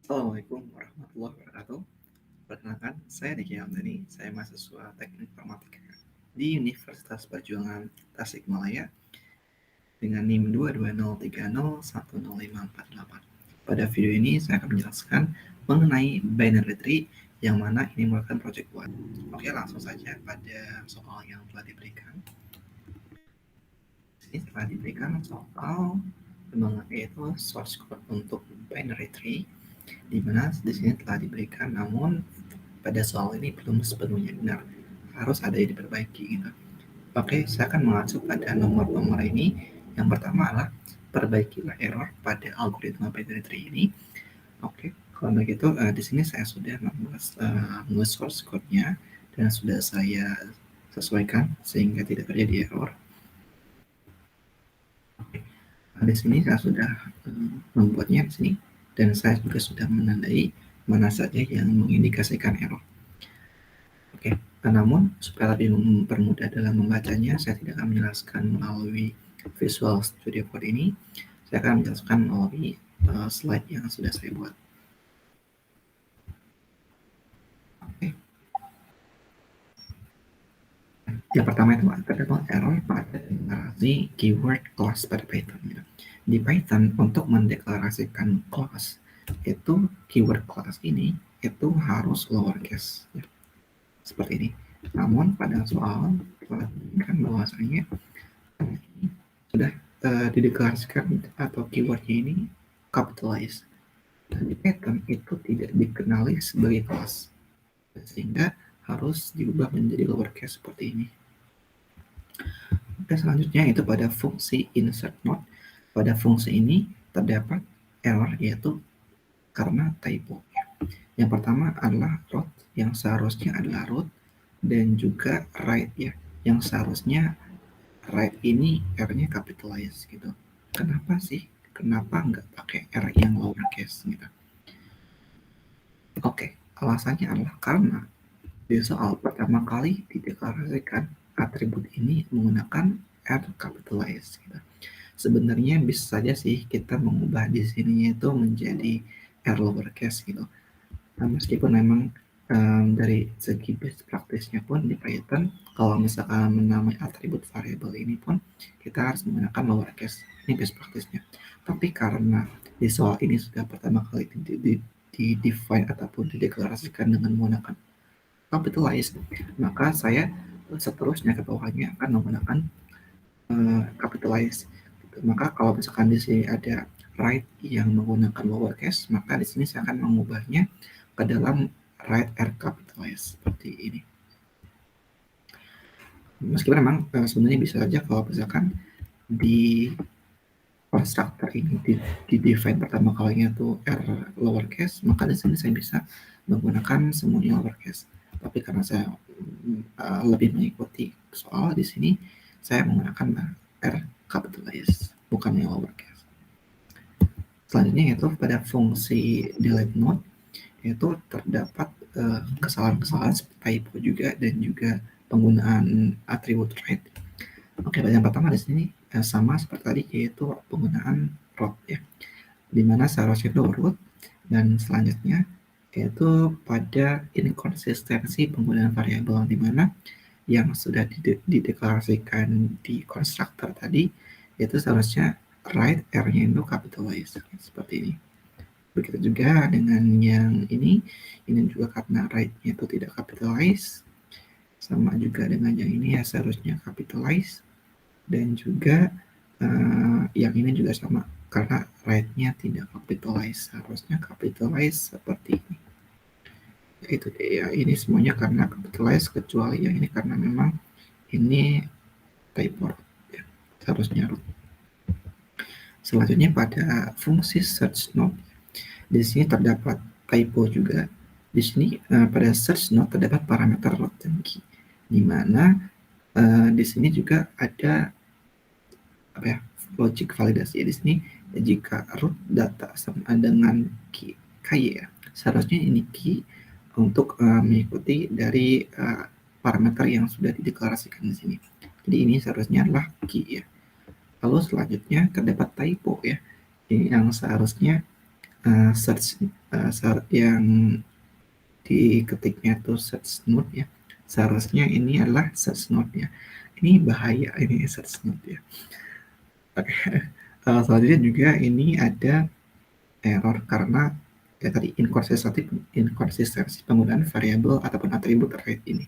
Assalamualaikum warahmatullahi wabarakatuh. Perkenalkan, saya Diki Hamdani. Saya mahasiswa Teknik Informatika di Universitas Perjuangan Tasikmalaya dengan NIM 22030100548. Pada video ini saya akan menjelaskan mengenai binary tree yang mana ini merupakan project buat. Oke, langsung saja pada soal yang telah diberikan. Di sini telah diberikan soal yaitu source code untuk binary tree, di mana di sini telah diberikan, namun pada soal ini belum sepenuhnya benar, harus ada yang diperbaiki gitu. Oke, saya akan mengacu pada nomor-nomor ini. Yang pertama adalah perbaikilah error pada algoritma binary tree ini. Oke, kalau begitu di sini saya sudah membuat source code-nya dan sudah saya sesuaikan sehingga tidak terjadi error. Di sini saya sudah membuatnya di sini, dan saya juga sudah menandai mana saja yang mengindikasikan error. Oke, namun supaya lebih mempermudah dalam membacanya, saya tidak akan menjelaskan melalui Visual Studio Code ini. Saya akan menjelaskan melalui slide yang sudah saya buat. Oke. Yang pertama itu terdapat error pada deklarasi keyword class pada Python. Ya. Di Python, untuk mendeklarasikan class, itu keyword class ini itu harus lowercase. Ya. Seperti ini. Namun pada soal perhatikan bahwasanya sudah dideklarasikan atau keywordnya ini capitalize. Dan di Python itu tidak dikenali sebagai kelas, sehingga harus diubah menjadi lowercase seperti ini. Oke, selanjutnya itu pada fungsi insert node. Pada fungsi ini terdapat error, yaitu karena typo. Yang pertama adalah root yang seharusnya adalah root, dan juga right ya, yang seharusnya right ini R-nya capitalize gitu. Kenapa sih? Kenapa nggak pakai R yang lowercase gitu? Oke, alasannya adalah karena di soal pertama kali dideklarasikan atribut ini menggunakan R capitalize gitu. Sebenarnya bisa saja sih kita mengubah di sini itu menjadi R lowercase gitu. Nah, meskipun memang dari segi best practice-nya pun di Python, kalau misalkan menamai atribut variabel ini pun kita harus menggunakan lowercase. Ini best practice-nya. Tapi karena di soal ini sudah pertama kali di-define ataupun dideklarasikan dengan menggunakan capitalize, maka saya seterusnya ke bawahnya akan menggunakan capitalize. Maka kalau misalkan di sini ada right yang menggunakan lowercase, maka di sini saya akan mengubahnya ke dalam right R capitalize seperti ini. Meskipun memang sebenarnya bisa saja kalau misalkan di constructor ini di define pertama kalinya tuh R lowercase, maka di sini saya bisa menggunakan semuanya lowercase. Tapi karena saya lebih mengikuti soal di sini, saya menggunakan R capitalize, bukan yang lowercase. Selanjutnya yaitu pada fungsi delete node, itu terdapat kesalahan-kesalahan typo juga, dan juga penggunaan atribut right. Oke, yang pertama di sini sama seperti tadi, yaitu penggunaan root ya, dimana seharusnya itu root, dan selanjutnya yaitu pada inkonsistensi penggunaan variabel, dimana yang sudah dideklarasikan di constructor tadi itu seharusnya right R-nya itu capitalize seperti ini. Begitu juga dengan yang ini juga karena right-nya itu tidak capitalize, sama juga dengan yang ini ya seharusnya capitalize, dan juga yang ini juga sama karena right-nya tidak capitalize, harusnya capitalize seperti ini. Itu ya, ini semuanya karena capitalize kecuali yang ini karena memang ini typo ya, seharusnya root. Selanjutnya pada fungsi search node, di sini terdapat typo juga. Di sini pada search node terdapat parameter root dan key, di mana di sini juga ada logic validasi. Di sini jika root data sama dengan key ya, seharusnya ini key untuk mengikuti dari parameter yang sudah dideklarasikan di sini. Jadi ini seharusnya adalah key ya. Lalu selanjutnya terdapat typo ya, ini yang seharusnya search yang diketiknya tuh search node ya. Seharusnya ini adalah search node ya. Ini bahaya ini search node ya. Oke. Selanjutnya juga ini ada error karena ya tadi inkonsistensi penggunaan variabel ataupun atribut terkait ini.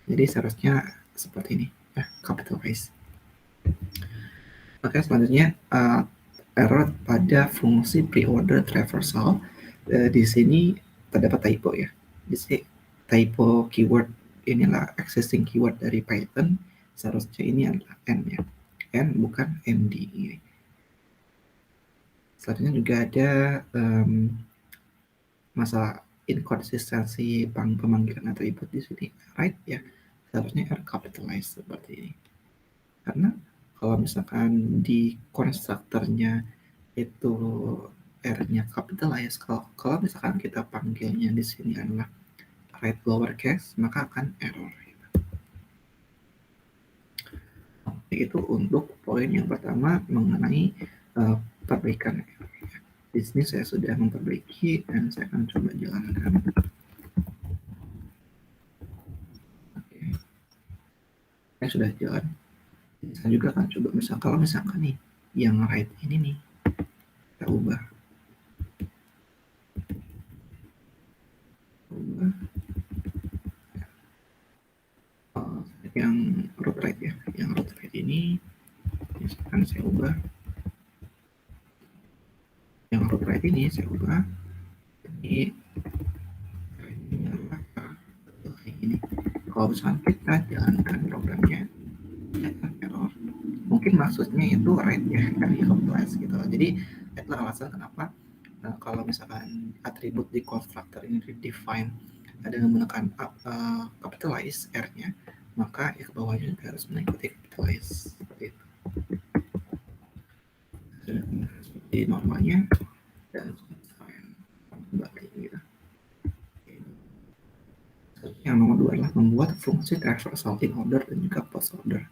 Jadi seharusnya seperti ini ya, capitalize. Oke, selanjutnya error pada fungsi preorder traversal. Di sini terdapat typo ya. Di sini typo keyword inilah existing keyword dari Python. Seharusnya ini adalah n ya, n bukan md. Selanjutnya juga ada masalah inkonsistensi pemanggilan atribut di sini, right ya. Seharusnya r capitalize seperti ini. Karena kalau misalkan di konstruktornya itu R-nya capitalize, kalau misalkan kita panggilnya di sini adalah right lowercase, maka akan error. Itu untuk poin yang pertama mengenai perbaikan error. Di sini saya sudah memperbaiki dan saya akan coba jalankan. Oke. Saya sudah jalan. Saya juga akan coba kalau misalkan nih yang right ini nih kita ubah yang root right ya, yang root right ini misalkan saya ubah yang root right ini saya ubah ini kalau misalkan kita jalankan programnya error, mungkin maksudnya itu right ya, kan capitalize gitu. Jadi itulah alasan kenapa kalau misalkan atribut di constructor ini define dengan menekan capitalize R-nya, maka ya ke bawahnya juga harus mengikuti capitalize seperti itu. Seperti normalnya dan kembali gitu. Yang nomor 2 adalah membuat fungsi traversal in order dan juga post order.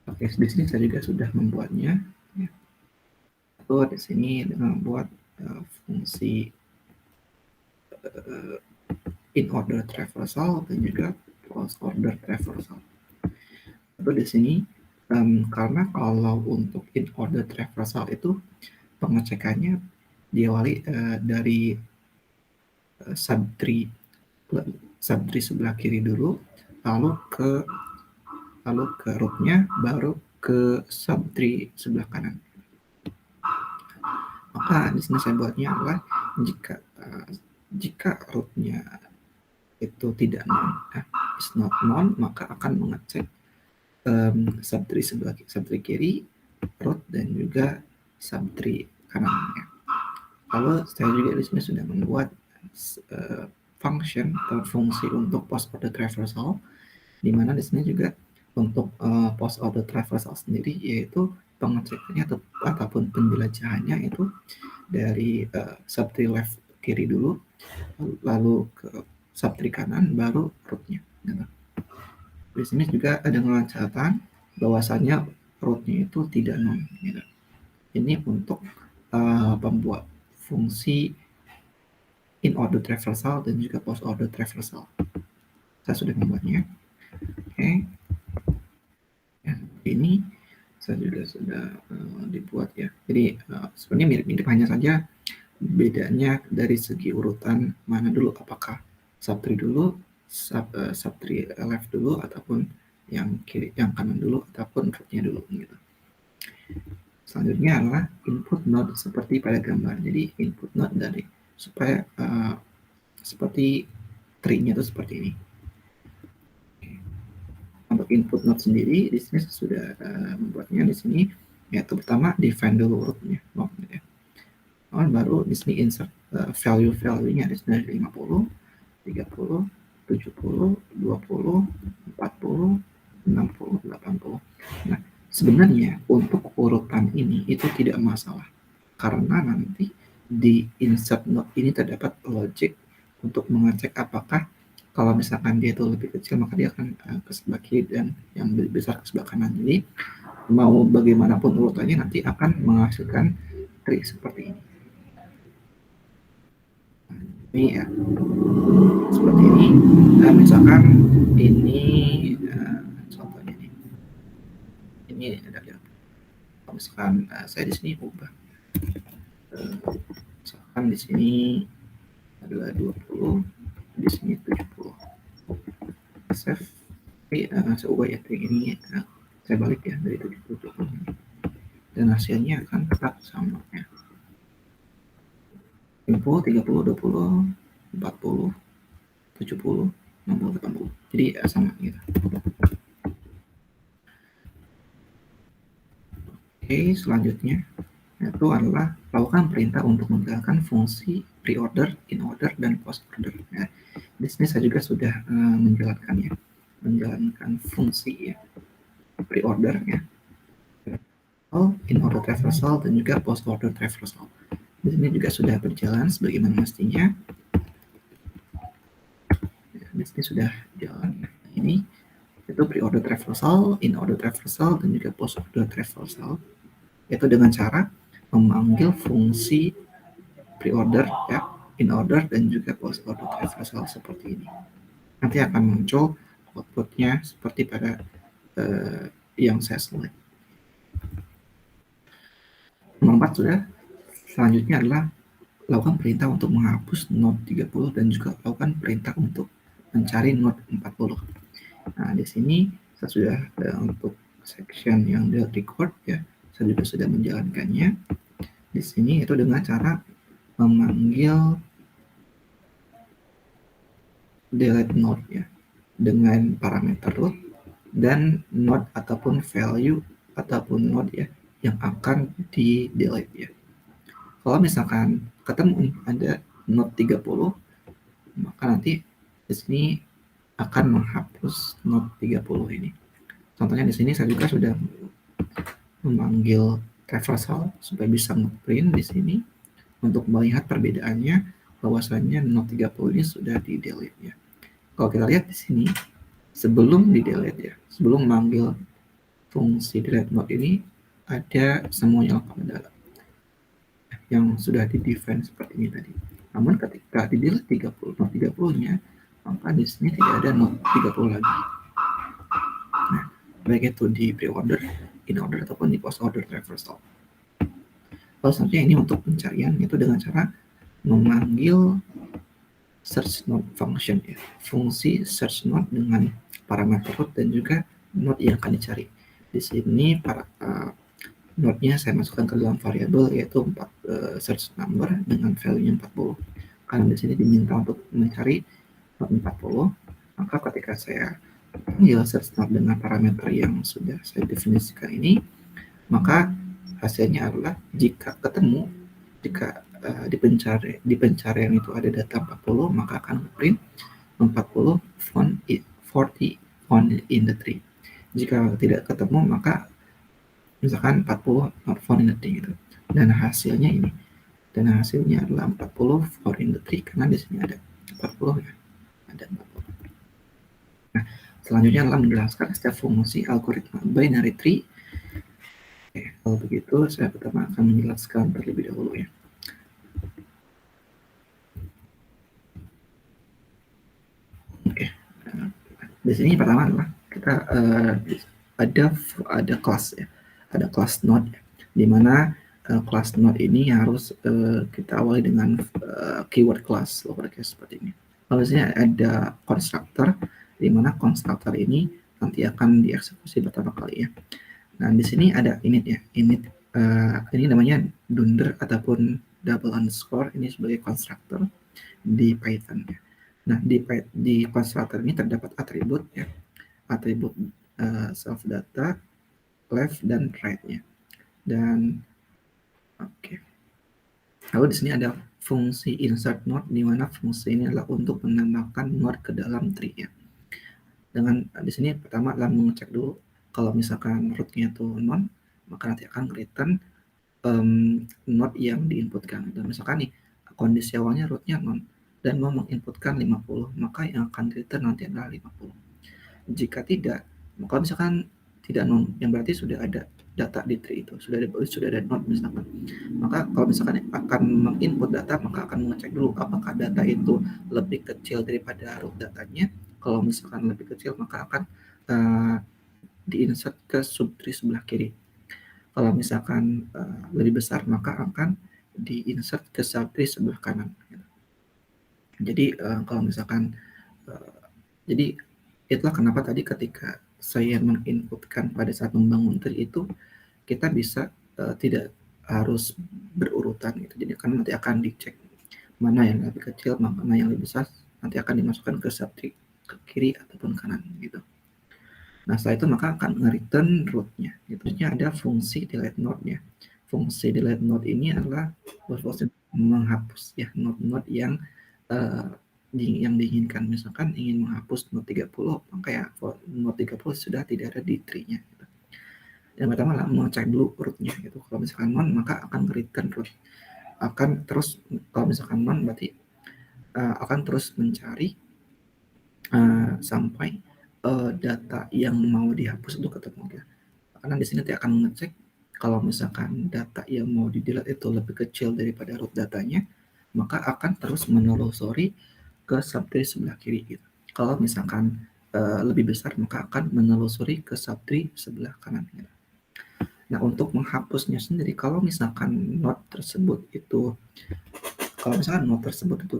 Oke, di sini saya juga sudah membuatnya. Ya. Atau di sini dengan membuat fungsi in order traversal dan juga post order traversal. Atau di sini karena kalau untuk in order traversal itu pengecekannya diawali dari subtree sebelah kiri dulu, lalu ke rootnya, baru ke subtree sebelah kanan. Maka di sini saya buatnya adalah jika rootnya itu tidak is not known, maka akan mengecek subtree kiri, root dan juga subtree kanannya. Lalu saya juga di sini sudah membuat function atau fungsi untuk post order traversal, di mana di sini juga untuk post order traversal sendiri yaitu pengecekannya ataupun penjelajahannya itu dari subtree left kiri dulu, lalu ke subtree kanan, baru rootnya. Gitu. Di sini juga ada dengan catatan bahwasannya rootnya itu tidak non. Gitu. Ini untuk membuat fungsi in order traversal dan juga post order traversal. Saya sudah membuatnya. Oke. Ya, ini saya juga sudah dibuat ya. Jadi sebenarnya mirip-mirip, hanya saja bedanya dari segi urutan mana dulu, apakah subtree dulu, subtree left dulu, ataupun yang kiri, yang kanan dulu, ataupun rootnya dulu gitu. Selanjutnya adalah input node seperti pada gambar. Jadi input node dari supaya seperti tree-nya itu seperti ini. Untuk input node sendiri di sini saya sudah membuatnya di sini, yaitu pertama define dulu rootnya, ya. Baru di sini insert value-nya di sini 50, 30, 70, 20, 40, 60, 80. Nah, sebenarnya untuk urutan ini itu tidak masalah, karena nanti di insert node ini terdapat logic untuk mengecek apakah kalau misalkan dia itu lebih kecil maka dia akan ke sebelah kiri dan yang lebih besar ke sebelah kanan. Jadi mau bagaimanapun urutannya nanti akan menghasilkan tree seperti ini. Ini ya seperti ini. Nah, misalkan ini contohnya ini ada lihat. Misalkan saya di sini ubah, misalkan di sini adalah 20, di sini 70. Save. Tapi saya ubah ya kayak ini, saya balik ya dari 70 ke 20 ini. Dan hasilnya akan tetap sama ya. 50, 30, 20, 40, 70, 60, 80. Jadi sama gitu. Oke, selanjutnya itu adalah lakukan perintah untuk menjalankan fungsi pre-order, in-order, dan post-order. Ya. Di sini saya juga sudah menjalankan fungsi ya, pre-order ya, in-order traversal, dan juga post-order traversal. Di sini juga sudah berjalan sebagaimana mestinya. Ya, di sini sudah jalan. Ini itu pre-order traversal, in-order traversal, dan juga post-order traversal. Itu dengan cara memanggil fungsi pre-order ya, in-order, dan juga post-order traversal seperti ini. Nanti akan muncul outputnya seperti pada yang saya select. Nomor 4 sudah. Selanjutnya adalah lakukan perintah untuk menghapus node 30 dan juga lakukan perintah untuk mencari node 40. Nah, di sini saya sudah untuk section yang delete record ya, saya juga sudah menjalankannya. Di sini itu dengan cara memanggil delete node ya, dengan parameter root dan node ataupun value ataupun node ya yang akan di delete ya. Kalau misalkan ketemu nih ada node 30, maka nanti di sini akan menghapus node 30 ini. Contohnya di sini saya juga sudah memanggil traversal supaya bisa ngeprint di sini untuk melihat perbedaannya bahwasannya node 30 ini sudah di delete ya. Kalau kita lihat di sini sebelum di delete ya, sebelum memanggil fungsi delete node ini ada semuanya lengkap, ada yang sudah di define seperti ini tadi. Namun ketika di delete 30 node 30-nya, maka di sini tidak ada node 30 lagi. Nah, baik itu di pre-order, in-order, ataupun di post-order traversal. Lalu selanjutnya ini untuk pencarian itu dengan cara memanggil search node function ya, fungsi search node dengan parameter root dan juga node yang akan dicari. Di sini para node-nya saya masukkan ke dalam variabel yaitu search number dengan value-nya 40. Karena di sini diminta untuk mencari node 40, maka ketika saya panggil search node dengan parameter yang sudah saya definisikan ini, maka hasilnya adalah jika ketemu, jika di pencarian itu ada data 40, maka akan print 40 found in the tree. Jika tidak ketemu, maka misalkan 40 not found in the tree gitu. Dan hasilnya ini. Dan hasilnya adalah 40 found in the tree karena di sini ada 40 ya. Ada 40. Nah, selanjutnya adalah menjelaskan setiap fungsi algoritma binary tree. Oke, kalau begitu saya pertama akan menjelaskan terlebih dahulu ya. Oke, di sini pertama adalah kita ada kelas ya, ada kelas node ya, di mana kelas node ini harus kita awali dengan keyword class lowercase seperti ini. Lalu di sini ada constructor, di mana constructor ini nanti akan dieksekusi pertama kali ya. Nah, di sini ada init ya, init ini namanya dunder ataupun double underscore, ini sebagai constructor di Python ya. Nah, di constructor ini terdapat atribut ya, atribut self data, left, dan right-nya. Dan oke. Lalu di sini ada fungsi insert node, di mana fungsi ini adalah untuk menambahkan node ke dalam tree ya. Dengan di sini pertama adalah mengecek dulu kalau misalkan root-nya itu non, maka nanti akan return node yang diinputkan. Dan misalkan nih kondisi awalnya root-nya non dan mau menginputkan 50, maka yang akan return nanti adalah 50. Jika tidak, maka misalkan tidak non, yang berarti sudah ada data di tree itu, sudah ada node misalkan. Maka kalau misalkan akan menginput data, maka akan mengecek dulu apakah data itu lebih kecil daripada root datanya. Kalau misalkan lebih kecil, maka akan diinsert ke subtree sebelah kiri. Kalau misalkan lebih besar, maka akan diinsert ke subtree sebelah kanan. Jadi kalau misalkan jadi itulah kenapa tadi ketika saya menginputkan pada saat membangun tree itu, kita bisa tidak harus berurutan gitu. Jadi karena nanti akan dicek mana yang lebih kecil, mana yang lebih besar, nanti akan dimasukkan ke subtree ke kiri ataupun kanan gitu. Nah, setelah itu maka akan nge-return root-nya. Gitu. Ada fungsi delete node-nya. Fungsi delete node ini adalah berfungsi menghapus ya node-node yang diinginkan. Misalkan ingin menghapus node 30, maka ya node 30 sudah tidak ada di tree-nya. Gitu. Yang pertama lah mengecek dulu root-nya. Gitu. Kalau misalkan none, maka akan return root. Akan terus, kalau misalkan none berarti akan terus mencari sampai data yang mau dihapus itu ketemu ya. Karena di sini nanti akan mengecek kalau misalkan data yang mau di-delete itu lebih kecil daripada root datanya, maka akan terus menelusuri ke subtree sebelah kiri gitu. Kalau misalkan lebih besar, maka akan menelusuri ke subtree sebelah kanan gitu. Nah, untuk menghapusnya sendiri, kalau misalkan node tersebut itu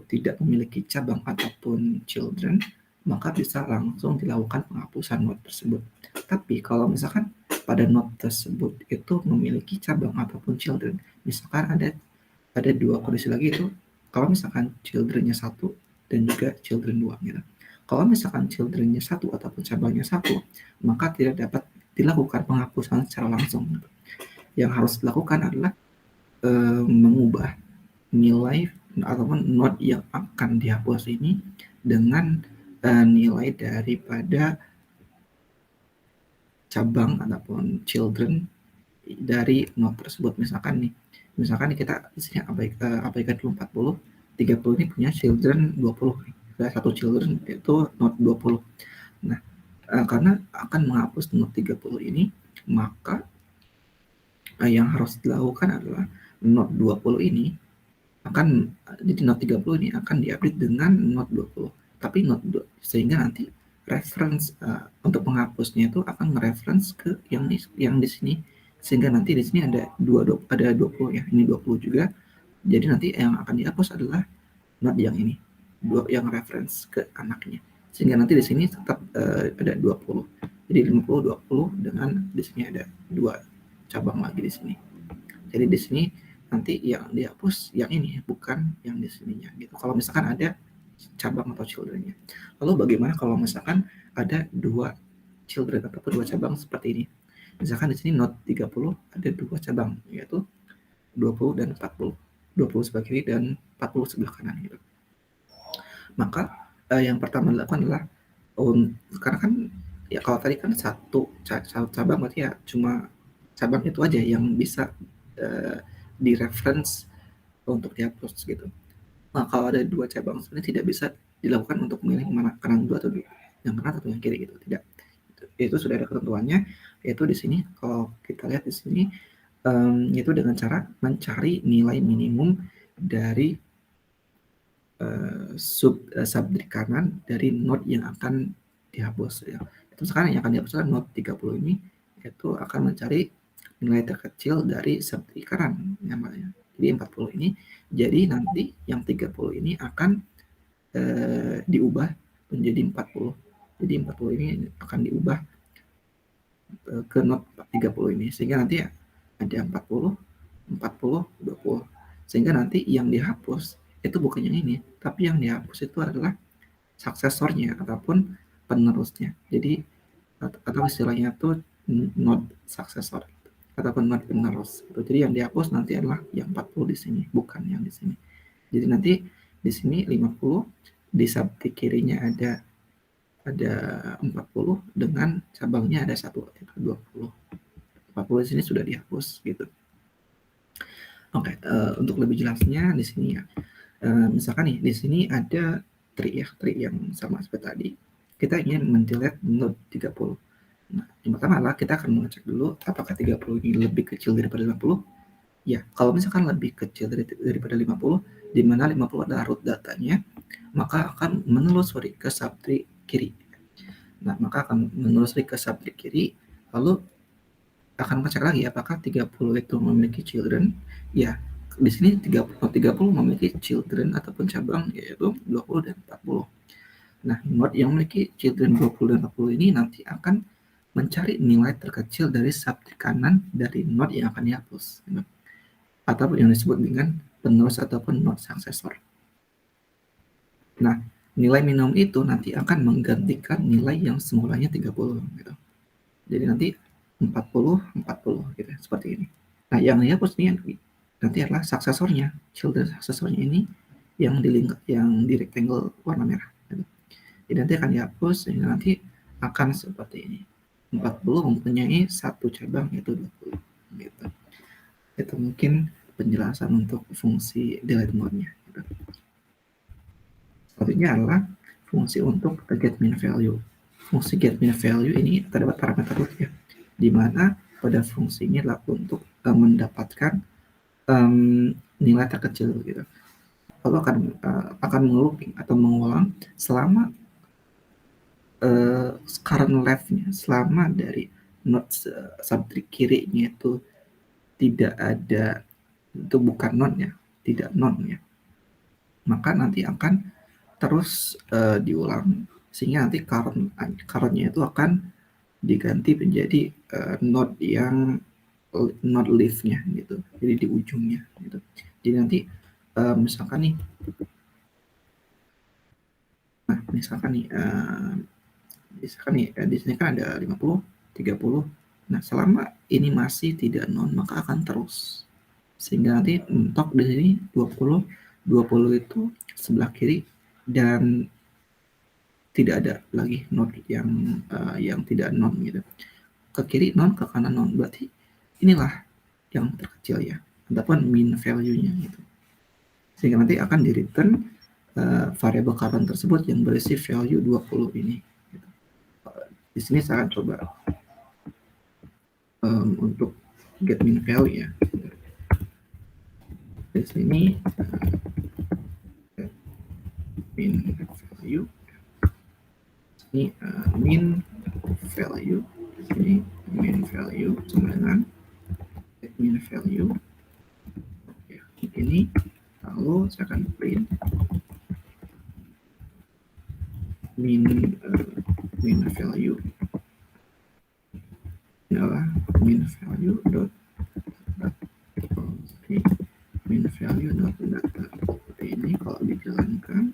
tidak memiliki cabang ataupun children, maka bisa langsung dilakukan penghapusan node tersebut. Tapi kalau misalkan pada node tersebut itu memiliki cabang ataupun children, misalkan ada dua kondisi lagi itu, kalau misalkan childrennya 1 dan juga children 2 gitu. Kalau misalkan childrennya 1 ataupun cabangnya 1, maka tidak dapat dilakukan penghapusan secara langsung. Yang harus dilakukan adalah mengubah nilai ataupun node yang akan dihapus ini dengan nilai daripada cabang ataupun children dari node tersebut. Misalkan kita di sini abaikan dulu 40, 30 ini punya children 20. Ada satu children itu node 20. Nah, karena akan menghapus node 30 ini, maka yang harus dilakukan adalah node 20 ini akan, jadi node 30 ini akan diupdate dengan node 20. Tapi sehingga nanti reference untuk menghapusnya itu akan nge-reference ke yang di sini, sehingga nanti di sini ada 20 ya, ini 20 juga. Jadi nanti yang akan dihapus adalah node yang ini, yang reference ke anaknya. Sehingga nanti di sini tetap ada 20. Jadi 50 20 dengan di sini ada 2 cabang lagi di sini. Jadi di sini nanti yang dihapus yang ini, bukan yang di sininya gitu. Kalau misalkan ada cabang atau children-nya. Lalu bagaimana kalau misalkan ada 2 children ataupun 2 cabang seperti ini? Misalkan di sini node 30 ada 2 cabang, yaitu 20 dan 40. 20 sebelah kiri dan 40 sebelah kanan gitu. Maka yang pertama dilakukan adalah karena kan ya kalau tadi kan satu cabang berarti ya cuma cabang itu aja yang bisa di reference untuk dihapus gitu. Nah, kalau ada 2 cabang sebenarnya tidak bisa dilakukan untuk memilih mana kanan dulu atau yang kanan atau yang kiri gitu, tidak. Itu sudah ada ketentuannya, yaitu di sini kalau kita lihat di sini yaitu dengan cara mencari nilai minimum dari subtree kanan dari node yang akan dihapus ya. Itu sekarang yang akan dihapus adalah node 30 ini, yaitu akan mencari nilai terkecil dari subtree kanan namanya. Jadi 40 ini, jadi nanti yang 30 ini akan diubah menjadi 40. Jadi 40 ini akan diubah ke node 30 ini, sehingga nanti ya ada 40, 40, 20. Sehingga nanti yang dihapus itu bukan yang ini, tapi yang dihapus itu adalah suksesornya ataupun penerusnya. Jadi atau istilahnya itu node successor ataupun node penerus. Jadi yang dihapus nanti adalah yang 40 di sini, bukan yang di sini. Jadi nanti di sini 50, di subtree kirinya ada 40 dengan cabangnya ada 1 yaitu 20. 40 di sini sudah dihapus gitu. Oke, untuk lebih jelasnya di sini ya. Misalkan nih di sini ada tree yang sama seperti tadi. Kita ingin mendelete node 30. Nah, yang pertama adalah kita akan mengecek dulu apakah 30 ini lebih kecil daripada 50. Ya, kalau misalkan lebih kecil daripada 50, di mana 50 adalah root datanya, maka akan menelusuri ke subtree kiri. Nah, maka akan menelusuri ke subtree kiri, lalu akan mengecek lagi apakah 30 itu memiliki children. Ya, di sini 30 memiliki children ataupun cabang, yaitu 20 dan 40. Nah, node yang memiliki children 20 dan 40 ini nanti akan mencari nilai terkecil dari subtree kanan dari node yang akan dihapus, atau yang disebut dengan penerus ataupun node successor. Nah, nilai minimum itu nanti akan menggantikan nilai yang semulanya 30 gitu. Jadi nanti 40, 40 gitu, seperti ini. Nah, yang dihapus nih nanti adalah suksesornya, children suksesornya ini yang di rectangle warna merah. Gitu. Jadi nanti akan dihapus sehingga nanti akan seperti ini. 40 mempunyai satu cabang yaitu 20 gitu. Itu mungkin penjelasan untuk fungsi delete mode-nya. Gitu. Selanjutnya adalah fungsi untuk get min value. Fungsi get min value ini terdapat parameter root ya, di mana pada fungsi ini adalah untuk mendapatkan nilai terkecil gitu. Lalu akan mengooping atau mengulang selama current left-nya, selama dari node subtree kirinya itu tidak ada, itu bukan node-nya, tidak non ya, maka nanti akan terus diulang sehingga nanti current-nya itu akan diganti menjadi node yang node leaf-nya gitu, jadi di ujungnya gitu. Jadi nanti misalkan nih, di sini kan ada 50, 30. Nah, selama ini masih tidak non, maka akan terus. Sehingga nanti mentok di sini 20, 20 itu sebelah kiri dan tidak ada lagi node yang tidak non gitu. Ke kiri non, ke kanan non. Berarti inilah yang terkecil ya, ataupun min value-nya gitu. Sehingga nanti akan di return variable current tersebut yang berisi value 20 ini. Gitu. Di sini saya akan coba untuk get min value ya. Di sini min value, ini min value, ini min value sama dengan get min value ya, ini. Lalu saya akan print min value adalah min value dot min value dot data. Seperti ini kalau dijalankan,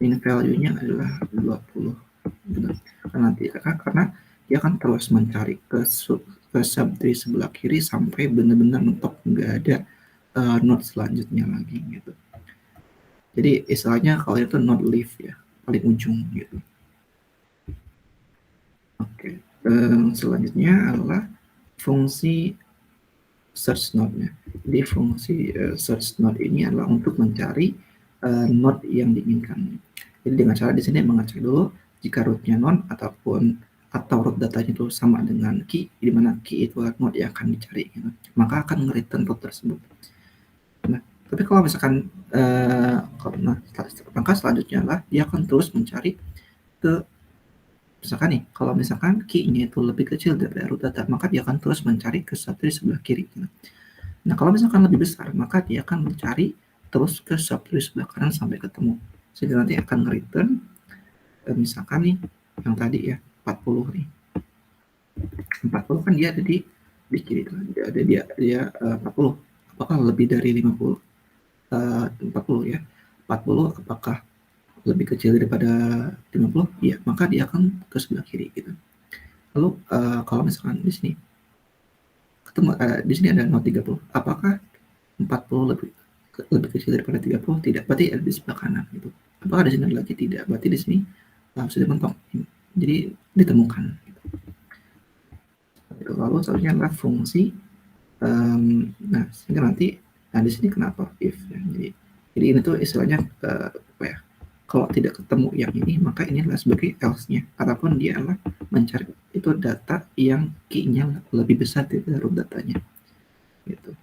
min value-nya adalah 20 gitu. Karena dia akan terus mencari ke subtree sebelah kiri sampai benar-benar mentok, nggak ada node selanjutnya lagi gitu. Jadi istilahnya kalau itu node leaf ya, paling ujung gitu. Oke, selanjutnya adalah fungsi search node-nya. Jadi fungsi search node ini adalah untuk mencari node yang diinginkan. Jadi dengan cara di sini mengecek dulu jika root-nya non atau root datanya itu sama dengan key, di mana key itu adalah node yang akan dicari, gitu. Maka akan nge-return root tersebut. Nah, tapi kalau misalkan langkah selanjutnya adalah dia akan terus mencari ke, misalkan nih, kalau misalkan key-nya itu lebih kecil dari root data, maka dia akan terus mencari ke subtree sebelah kiri. Nah, kalau misalkan lebih besar, maka dia akan mencari terus ke subtree sebelah kanan sampai ketemu. Sehingga nanti akan return, misalkan nih, yang tadi ya, 40 nih. 40 kan dia ada di kiri, dia 40. Apakah lebih dari 50? 40 ya. 40 apakah lebih kecil daripada 50? Iya, maka dia akan ke sebelah kiri gitu. Lalu kalau misalkan di sini ketemu, di sini ada node 30, apakah 40 lebih kecil daripada 30? Tidak, berarti ada di sebelah kanan gitu. Apakah di sini ada lagi? Tidak, berarti di sini sudah mentok, jadi ditemukan gitu. Lalu selanjutnya adalah fungsi sehingga nanti di sini kenapa if ya. Jadi ini tuh istilahnya apa ya, Kalau tidak ketemu yang ini, maka ini adalah sebagai else-nya, ataupun dia adalah mencari itu data yang key-nya lebih besar daripada root datanya, gitu.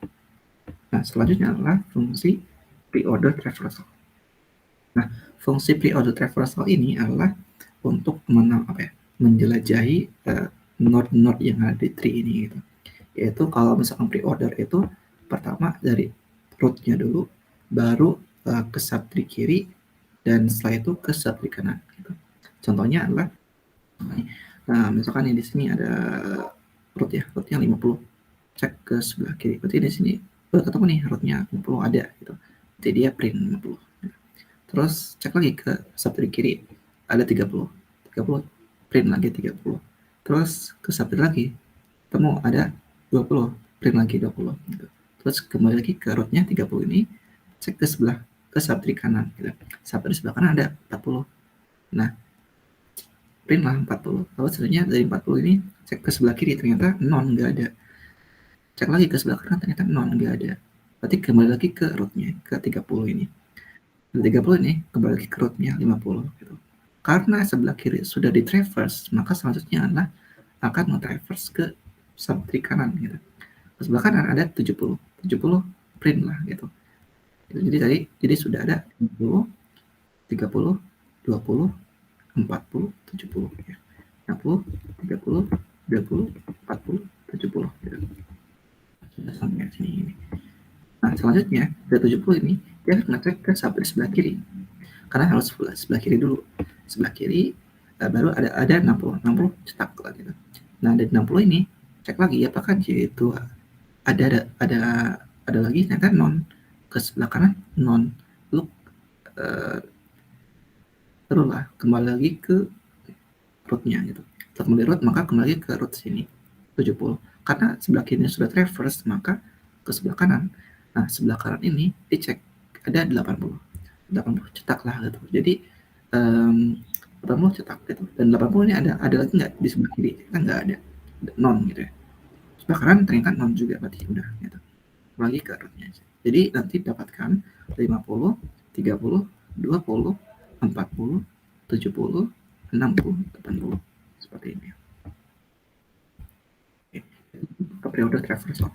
Nah, selanjutnya adalah fungsi pre-order traversal. Nah, fungsi pre-order traversal ini adalah untuk menjelajahi node-node yang ada di tree ini, gitu. Yaitu kalau misalkan pre-order itu pertama dari root-nya dulu, baru ke subtree kiri, dan setelah itu ke subtree kanan, gitu. Contohnya adalah misalkan di sini ada rootnya 50, cek ke sebelah kiri, berarti di sini ketemu nih rootnya 50 ada, gitu. Jadi dia print 50. Terus cek lagi ke subtree kiri, ada 30, print lagi 30. Terus ke subtree lagi, ketemu ada 20, print lagi 20, gitu. Terus kembali lagi ke rootnya 30 ini, cek ke subtree kanan, gitu. Subtree sebelah kanan ada 40. Nah, print lah 40. Lalu selanjutnya dari 40 ini cek ke sebelah kiri, ternyata non, nggak ada. Cek lagi ke sebelah kanan, ternyata non, nggak ada. Berarti kembali lagi ke rootnya, ke 30 ini. Dari 30 ini kembali lagi ke rootnya 50, gitu. Karena sebelah kiri sudah di traverse, maka selanjutnya adalah akan nge-traverse ke subtree kanan, gitu. Ke sebelah kanan ada 70 print lah, gitu. Jadi sudah ada 50, 30, 20, 40, 70, ya. 60, 30, 20, 40, 70, gitu. Sudah sampai sini ini. Nah, selanjutnya dari 70 ini dia akan ngecek ke subtree sebelah kiri, karena harus sebelah kiri dulu. Sebelah kiri baru ada 60 cetak lah, gitu. Nah, dari 60 ini cek lagi apakah dia itu ada lagi, ternyata non. Ke sebelah kanan non. Lalu terus lah kembali lagi ke rootnya, gitu. Setelah kembali root, maka kembali lagi ke root sini 70. Karena sebelah kiri sudah traverse, maka ke sebelah kanan. Nah, sebelah kanan ini dicek ada 80 cetak lah, gitu. Jadi 80 cetak, gitu. Dan 80 ini ada lagi nggak di sebelah kiri? Kita nggak ada, non, gitu ya. Sebelah kanan ternyata non juga, berarti udah, gitu. Lagi ke rootnya. Jadi nanti dapatkan 50, 30, 20, 40, 70, 60, 80, seperti ini. Ke pre-order traversal.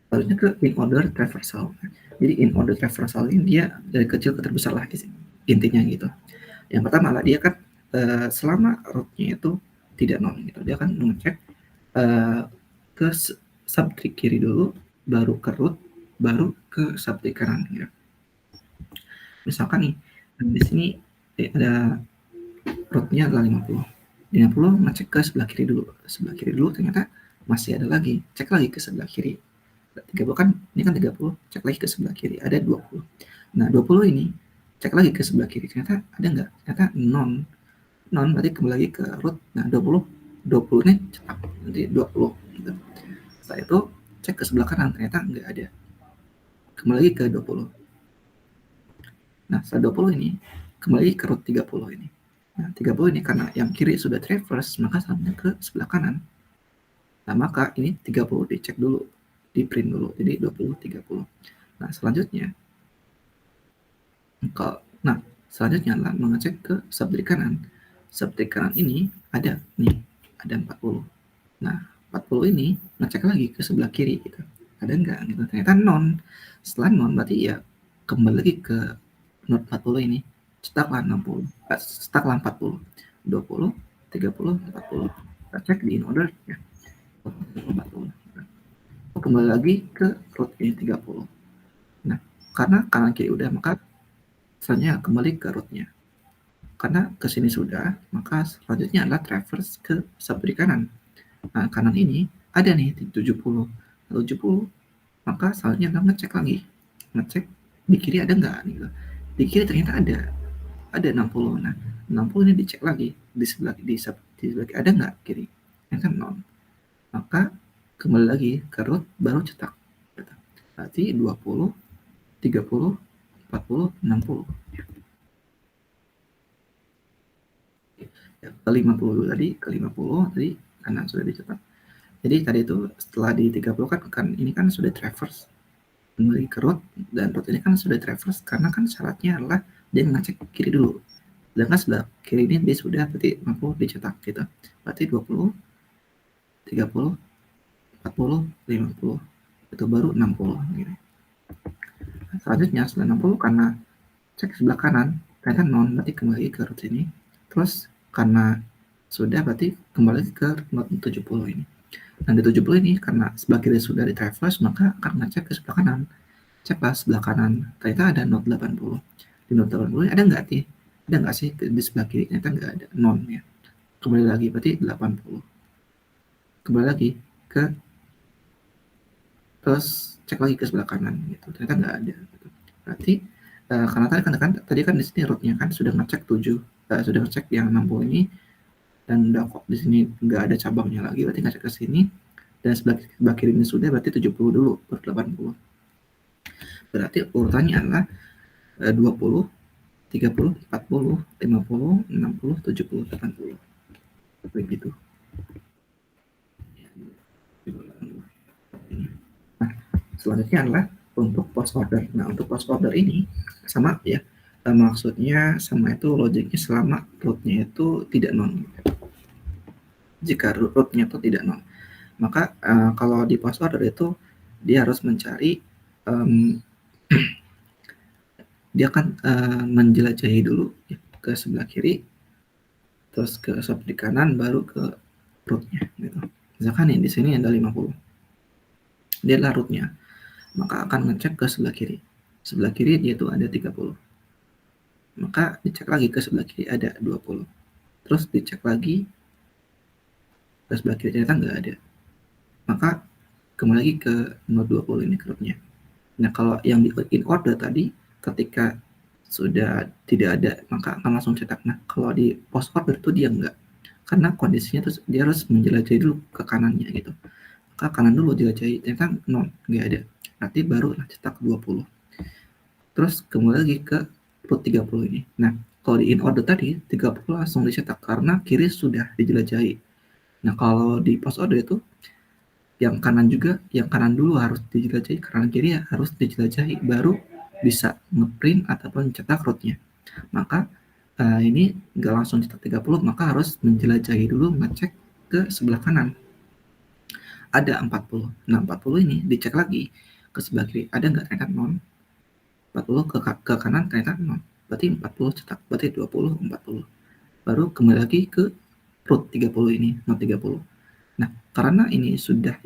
Selanjutnya ke in-order traversal. Jadi in-order traversal ini dia dari kecil ke terbesar lah intinya, gitu. Yang pertama lah dia kan selama rootnya itu tidak non, gitu. Dia akan mengecek ke subtree kiri dulu, baru ke root, baru ke subtree kanan, gitu. Misalkan nih di sini ada rootnya adalah 50. 50 ngecek ke sebelah kiri dulu, ternyata masih ada lagi, cek lagi ke sebelah kiri. 30 kan, ini kan 30, cek lagi ke sebelah kiri, ada 20. Nah, 20 ini cek lagi ke sebelah kiri, ternyata ada nggak? Ternyata non, berarti kembali lagi ke root. Nah, 20 ini cetak, nanti 20, gitu. Setelah itu cek ke sebelah kanan, ternyata nggak ada, kembali lagi ke 20. Nah, setelah 20 ini kembali ke root 30 ini. Nah, 30 ini karena yang kiri sudah traverse, maka selanjutnya ke sebelah kanan. Nah, maka ini 30 dicek dulu, di print dulu, jadi 20, 30. Nah, selanjutnya adalah mengecek ke subtree kanan. Subtree kanan ini ada 40. Nah, 40 ini ngecek lagi ke sebelah kiri, gitu. Ada nggak, gitu. Ternyata non. Setelah non, berarti ya kembali lagi ke node 40 ini. Cetaklah 40. 20, 30, 40. Kita cek di in order, ya. 40. Kembali lagi ke root ini 30. Nah, karena kanan kiri udah, maka selanjutnya kembali ke rootnya. Karena ke sini sudah, maka selanjutnya adalah traverse ke subtree kanan. Nah, kanan ini ada nih 70. 70, maka selanjutnya adalah ngecek lagi. Ngecek di kiri ada nggak, gitu. Di kiri ternyata ada 60. Nah, 60 ini dicek lagi di sebelah kiri ada nggak kiri? Ternyata non. Maka kembali lagi ke root, baru cetak. Berarti 20, 30, 40, 60. Ya, ke 50 tadi, kanan sudah dicetak. Jadi tadi itu setelah di 30 kan ini kan sudah traverse kembali ke root, dan root ini kan sudah traverse karena kan syaratnya adalah dia ngecek kiri dulu. Sedangkan sebelah kiri ini dia sudah berarti 60 dicetak gitu. Berarti 20, 30, 40, 50. Itu baru 60 gitu. Selanjutnya setelah 60 karena cek sebelah kanan ternyata non, berarti kembali ke root ini. Terus karena sudah berarti kembali ke not 70 ini. Nah di 70 ini karena sebelah kiri sudah di traverse maka akan ngecek ke sebelah kanan. Ceklah sebelah kanan ternyata ada not 80. Di not 80 ada nggak sih? Ada nggak sih di sebelah kiri? Ternyata nggak ada, non ya. Kembali lagi berarti 80. Kembali lagi ke terus cek lagi ke sebelah kanan gitu. Ternyata nggak ada. Gitu. Berarti karena tadi kan di sini rootnya kan sudah ngecek 7, sudah ngecek yang 60 ini dan udah kok di sini nggak ada cabangnya lagi, berarti ngecek ke sini dan sebelah kiri ini sudah berarti 70 dulu per 80. Berarti urutannya adalah 20, 30, 40, 50, 60, 70, 80. Begitu. Nah, selanjutnya adalah untuk post order. Nah, untuk post order ini sama ya. Maksudnya sama itu logiknya selama rootnya itu tidak non. Jika rootnya itu tidak non, maka kalau di post order itu dia harus mencari dia akan menjelajahi dulu ya, ke sebelah kiri, terus ke sub di kanan, baru ke rootnya gitu. Misalkan nih di sini ada 50, dia adalah rootnya, maka akan ngecek ke sebelah kiri. Sebelah kiri dia tuh ada 30, maka dicek lagi ke sebelah kiri ada 20, terus dicek lagi ke sebelah kiri ternyata nggak ada, maka kembali lagi ke node 20 ini ke rootnya. Nah kalau yang di in order tadi ketika sudah tidak ada maka akan langsung cetak. Nah kalau di post order itu dia enggak, karena kondisinya terus dia harus menjelajahi dulu ke kanannya gitu. Maka kanan dulu jelajahi ternyata non, nggak ada, nanti baru cetak 20, terus kembali lagi ke root 30 ini. Nah kalau di in order tadi 30 langsung dicetak karena kiri sudah dijelajahi. Nah kalau di post order itu yang kanan juga, yang kanan dulu harus dijelajahi, kanan kiri ya harus dijelajahi, baru bisa ngeprint ataupun cetak rootnya. Maka ini nggak langsung cetak 30, maka harus menjelajahi dulu, ngecek ke sebelah kanan. Ada 40. Nah 40 ini dicek lagi ke sebelah kiri, ada nggak ternyata non. 40 ke kanan ternyata non, berarti 40 cetak, berarti 20, 40. Baru kembali lagi ke root 30 ini, not 30. Nah, karena ini sudah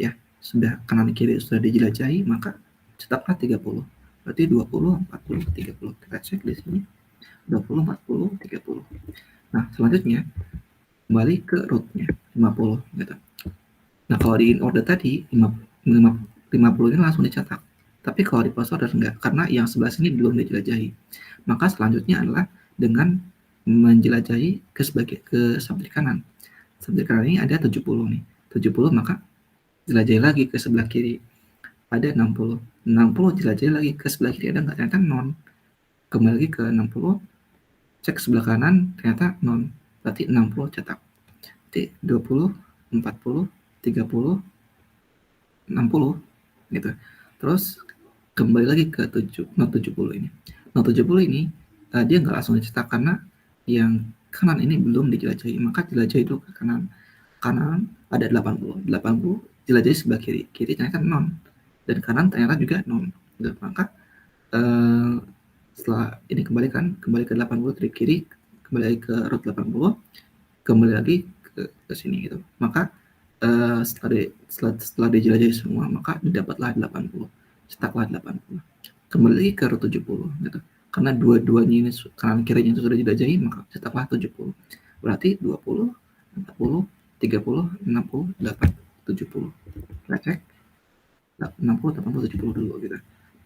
kanan kiri sudah dijelajahi, maka cetaklah 30. Berarti 20, 40, 30. Kita cek di sini. 20, 40, 30. Nah, selanjutnya kembali ke rootnya 50 gitu. Nah, kalau di in order tadi 50 ini langsung dicetak. Tapi kalau di post order enggak, karena yang sebelah sini belum dijelajahi. Maka selanjutnya adalah dengan menjelajahi ke samping kanan. Samping kanan ini ada 70 nih. 70 maka jelajahi lagi ke sebelah kiri, ada 60 jelajahi lagi ke sebelah kiri, ada nggak, ternyata non. Kembali lagi ke 60, cek sebelah kanan ternyata non, berarti 60 cetak. Berarti 20, 40, 30, 60 gitu. Terus kembali lagi ke 70 ini. 70 ini dia nggak langsung dicetak karena yang kanan ini belum dijelajahi, maka jelajahi dulu ke kanan. Kanan ada 80 jelajahi sebelah kiri ternyata non, dan kanan ternyata juga non. Maka setelah ini kembali ke 80 dari kiri, kembali lagi ke root 80, kembali lagi ke sini gitu. Maka setelah dijelajahi semua, maka didapatlah 80, cetaklah 80, kembali lagi ke root 70 gitu. Karena dua-duanya ini kanan kirinya itu sudah dijelajahi, maka cetaklah 70. Berarti 20, 40, 30, 60, 80, 70. Kita cek 60, 80, 70 dulu gitu.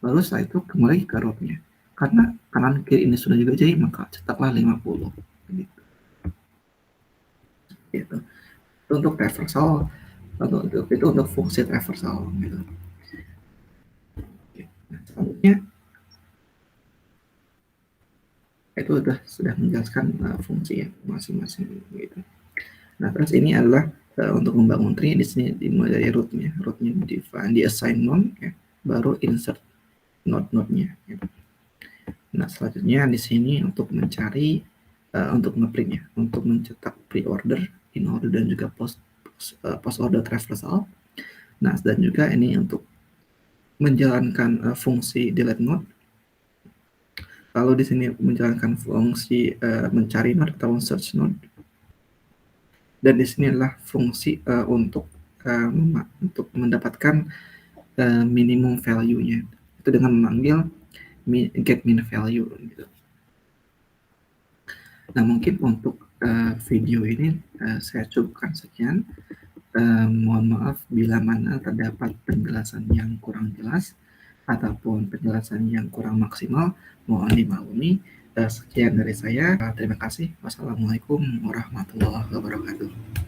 Lalu setelah itu kembali ke rootnya. Karena kanan kiri ini sudah dijelajahi, maka cetaklah 50. Gitu. Gitu. Itu untuk traversal, itu untuk fungsi traversal gitu. Nah, selanjutnya itu sudah menjelaskan fungsi ya masing-masing gitu. Nah, terus ini adalah untuk membangun tree di sini dimulai dari rootnya define, di assign node ya, baru insert node-nya gitu. Nah, selanjutnya di sini untuk mencari, untuk ngeprint ya, untuk mencetak pre-order, in-order, dan juga post-order traversal. Nah, dan juga ini untuk menjalankan fungsi delete node. Lalu di sini menjalankan fungsi mencari node atau search node. Dan di sini adalah fungsi untuk mendapatkan minimum value-nya. Itu dengan memanggil get min value gitu. Nah, mungkin untuk video ini saya cukupkan sekian. Mohon maaf bila mana terdapat penjelasan yang kurang jelas ataupun penjelasan yang kurang maksimal, mohon dimaklumi. Sekian dari saya. Terima kasih. Wassalamualaikum warahmatullahi wabarakatuh.